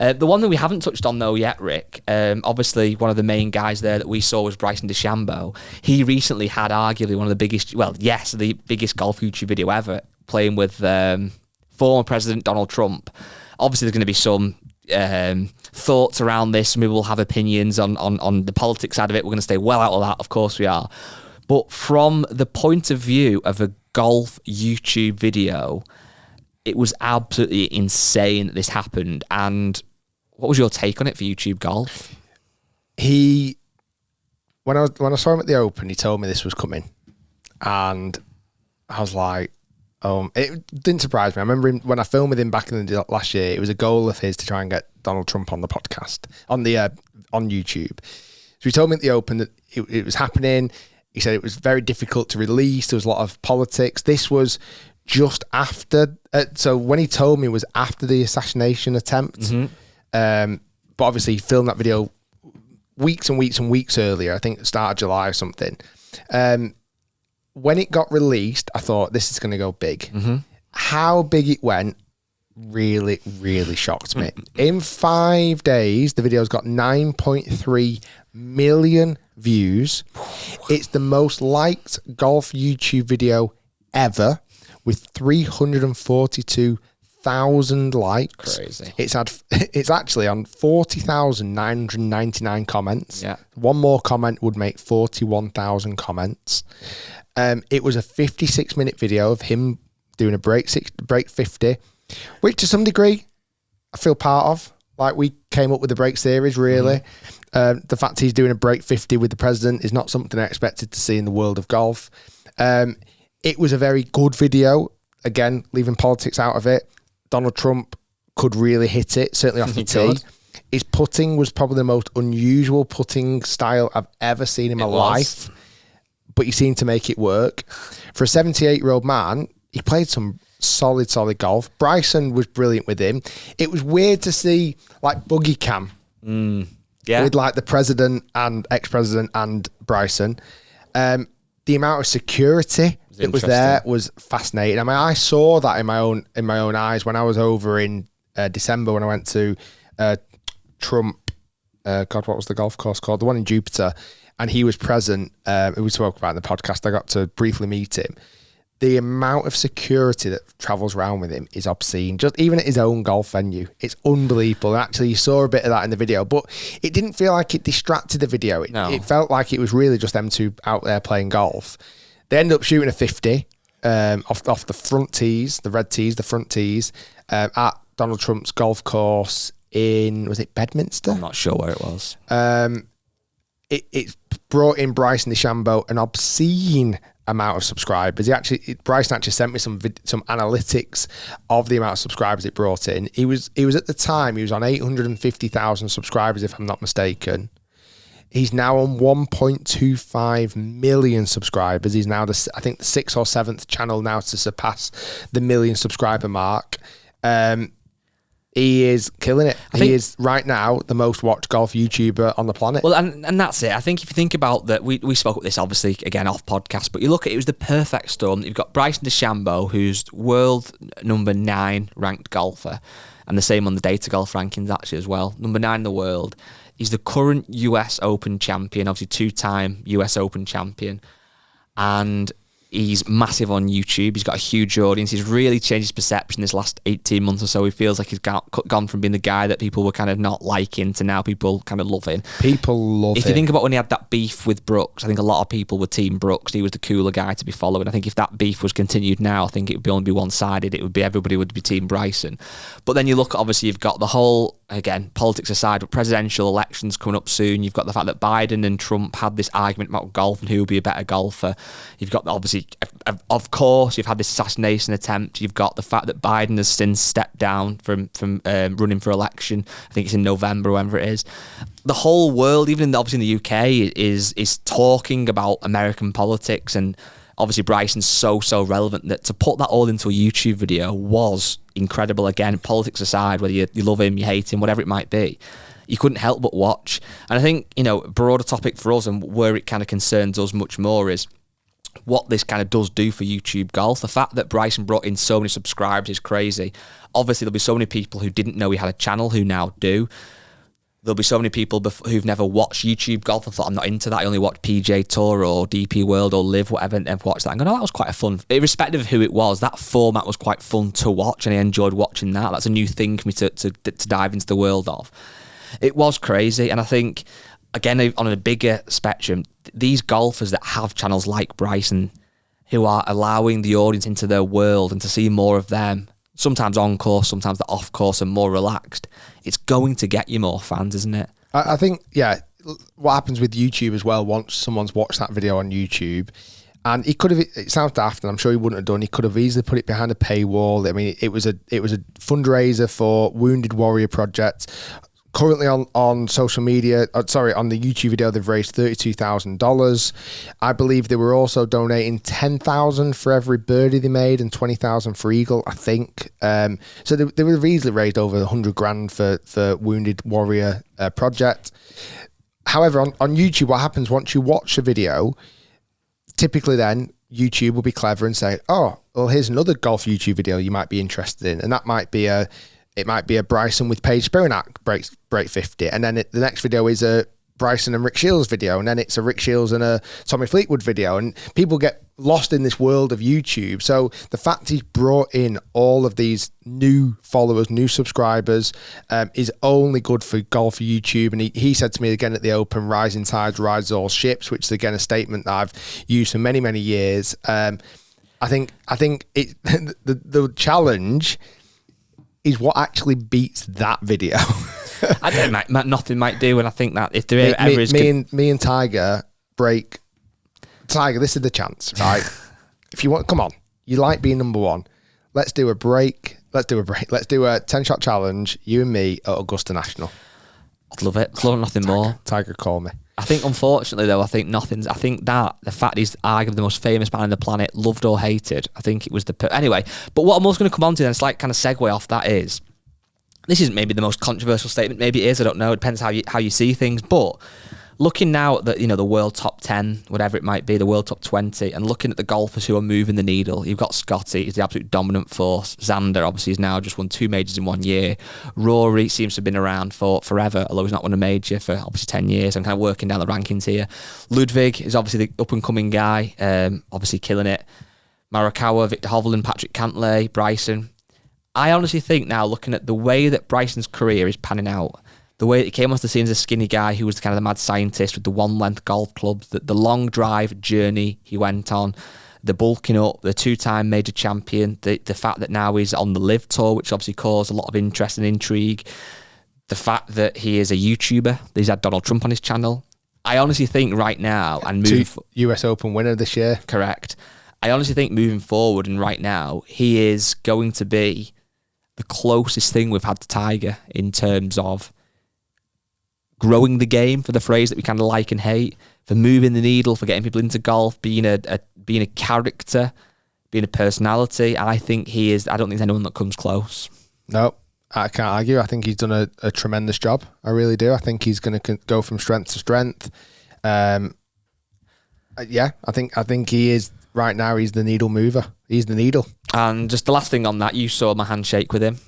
The one that we haven't touched on though yet, Rick, obviously one of the main guys there that we saw was Bryson DeChambeau. He recently had arguably one of the biggest, the biggest golf YouTube video ever, playing with former President Donald Trump. Obviously there's going to be some thoughts around this. Maybe we'll have opinions on the politics side of it. We're going to stay well out of that, of course we are. But from the point of view of a golf YouTube video, it was absolutely insane that this happened. And what was your take on it for YouTube Golf? When I saw him at the Open, he told me this was coming, and I was like, it didn't surprise me. I remember when I filmed with him back in the last year, it was a goal of his to try and get Donald Trump on the podcast on YouTube. So he told me at the Open that it was happening. He said it was very difficult to release. There was a lot of politics. This was just after. So when he told me, it was after the assassination attempt. Mm-hmm. But obviously, he filmed that video weeks and weeks and weeks earlier. I think the start of July or something. When it got released, I thought this is going to go big. Mm-hmm. How big it went really, really shocked me. In 5 days, the video's got 9.3 million views. It's the most liked golf YouTube video ever, with 342,000 likes. Crazy. It's actually on 40,999 comments. Yeah. One more comment would make 41,000 comments. It was a 56-minute video of him doing a break 50, which to some degree I feel part of. Like, we came up with the break series, really. The fact he's doing a break 50 with the president is not something I expected to see in the world of golf. It was a very good video. Again, leaving politics out of it. Donald Trump could really hit it, certainly off the tee. His putting was probably the most unusual putting style I've ever seen in my life. But he seemed to make it work. For a 78-year-old man, he played some solid golf. Bryson was brilliant with him. It was weird to see, like, buggy cam with, like, the president and ex-president and Bryson. The amount of security that was there was fascinating. I mean, I saw that in my own eyes when I was over in December when I went to Trump. God, what was the golf course called? The one in Jupiter. And he was present. We spoke about it in the podcast. I got to briefly meet him. The amount of security that travels around with him is obscene. Just even at his own golf venue, it's unbelievable. And actually, you saw a bit of that in the video, but it didn't feel like it distracted the video. It felt like it was really just them two out there playing golf. They ended up shooting a 50 off the front tees, the red tees, the front tees, at Donald Trump's golf course was it Bedminster? I'm not sure where it was. It brought in Bryson DeChambeau an obscene amount of subscribers. Bryson actually sent me some analytics of the amount of subscribers it brought in. He was at the time, he was on 850,000 subscribers, if I'm not mistaken. He's now on 1.25 million subscribers. He's now the 6th or 7th channel now to surpass the million subscriber mark. He is killing it. He is right now the most watched golf YouTuber on the planet. Well, and that's it. I think if you think about that, we spoke about this obviously again off podcast, but you look at it was the perfect storm. You've got Bryson DeChambeau, who's world number 9 ranked golfer, and the same on the data golf rankings actually as well. Number 9 in the world. He's the current US Open champion, obviously 2-time US Open champion, and he's massive on YouTube. He's got a huge audience. He's really changed his perception this last 18 months or so. He feels like he's gone from being the guy that people were kind of not liking to now people kind of loving. People love him. If you think about when he had that beef with Brooks, I think a lot of people were Team Brooks. He was the cooler guy to be following. I think if that beef was continued now, I think it would only be one-sided. Everybody would be Team Bryson. But then you look, obviously, you've got the whole, again, politics aside, but presidential elections coming up soon. You've got the fact that Biden and Trump had this argument about golf and who would be a better golfer. You've got, obviously, of course, you've had this assassination attempt. You've got the fact that Biden has since stepped down from running for election. I think it's in November, whenever it is. The whole world, even obviously in the UK, is talking about American politics, and obviously Bryson's so relevant that to put that all into a YouTube video was incredible. Again, politics aside, whether you love him, you hate him, whatever it might be, you couldn't help but watch. And I think, a broader topic for us and where it kind of concerns us much more is what this kind of does do for YouTube golf. The fact that Bryson brought in so many subscribers is crazy. Obviously, there'll be so many people who didn't know he had a channel who now do. There'll be so many people who've never watched YouTube golf and thought, I'm not into that. I only watch PJ Tour or DP World or Live, whatever, and never watched that. I'm going, oh, that was quite a fun, irrespective of who it was, that format was quite fun to watch, and I enjoyed watching that. That's a new thing for me to dive into the world of. It was crazy, and I think, again, on a bigger spectrum, these golfers that have channels like Bryson, who are allowing the audience into their world and to see more of them, sometimes on course, sometimes they're off course and more relaxed, it's going to get you more fans, isn't it? I think, yeah, what happens with YouTube as well, once someone's watched that video on YouTube, and he could have, it sounds daft, and I'm sure he wouldn't have done, he could have easily put it behind a paywall. I mean, it was a fundraiser for Wounded Warrior Project. Currently on social media, on the YouTube video, they've raised $32,000. I believe they were also donating $10,000 for every birdie they made and $20,000 for eagle, I think. So they would have easily raised over $100,000 for Wounded Warrior Project. However, on YouTube, what happens once you watch a video, typically then YouTube will be clever and say, oh, well, here's another golf YouTube video you might be interested in. And that might be a Bryson with Paige Spiranak break 50, and then the next video is a Bryson and Rick Shiels video, and then it's a Rick Shiels and a Tommy Fleetwood video, and people get lost in this world of YouTube. So the fact he's brought in all of these new followers, new subscribers, is only good for golf YouTube. And he said to me again at the Open, rising tides rise all ships, which is again a statement that I've used for many, many years. I think it the challenge is what actually beats that video. I don't know, nothing might do, and I think that if there ever is... Me and Tiger break... Tiger, this is the chance, right? If you want... Come on. You like being number one. Let's do a break. Let's do a 10-shot challenge, you and me, at Augusta National. I'd love it. I'd love nothing more. Tiger, call me. I think, unfortunately, though, that the fact he's arguably the most famous man on the planet, loved or hated, I think it was anyway, but what I'm also going to come on to then, it's like kind of segue off that is, this isn't maybe the most controversial statement, maybe it is, I don't know, it depends how you see things, but looking now at the world top 10, whatever it might be, the world top 20, and looking at the golfers who are moving the needle, you've got Scotty, he's the absolute dominant force. Xander, obviously, has now just won 2 majors in 1 year. Rory seems to have been around for forever, although he's not won a major for obviously 10 years. I'm kind of working down the rankings here. Ludwig is obviously the up-and-coming guy, obviously killing it. Morikawa, Victor Hovland, Patrick Cantlay, Bryson. I honestly think now, looking at the way that Bryson's career is panning out, the way that he came onto the scene as a skinny guy who was kind of the mad scientist with the one-length golf clubs, the long drive journey he went on, the bulking up, the 2-time major champion, the fact that now he's on the Live Tour, which obviously caused a lot of interest and intrigue, the fact that he is a YouTuber, that he's had Donald Trump on his channel. I honestly think right now, and US Open winner this year. Correct. I honestly think moving forward and right now, he is going to be the closest thing we've had to Tiger in terms of growing the game, for the phrase that we kind of like and hate, for moving the needle, for getting people into golf, being a character, being a personality. And I think he is, I don't think there's anyone that comes close. No, I can't argue. I think he's done a tremendous job. I really do. I think he's going to go from strength to strength. Yeah, I think he is, right now, he's the needle mover. He's the needle. And just the last thing on that, you saw my handshake with him.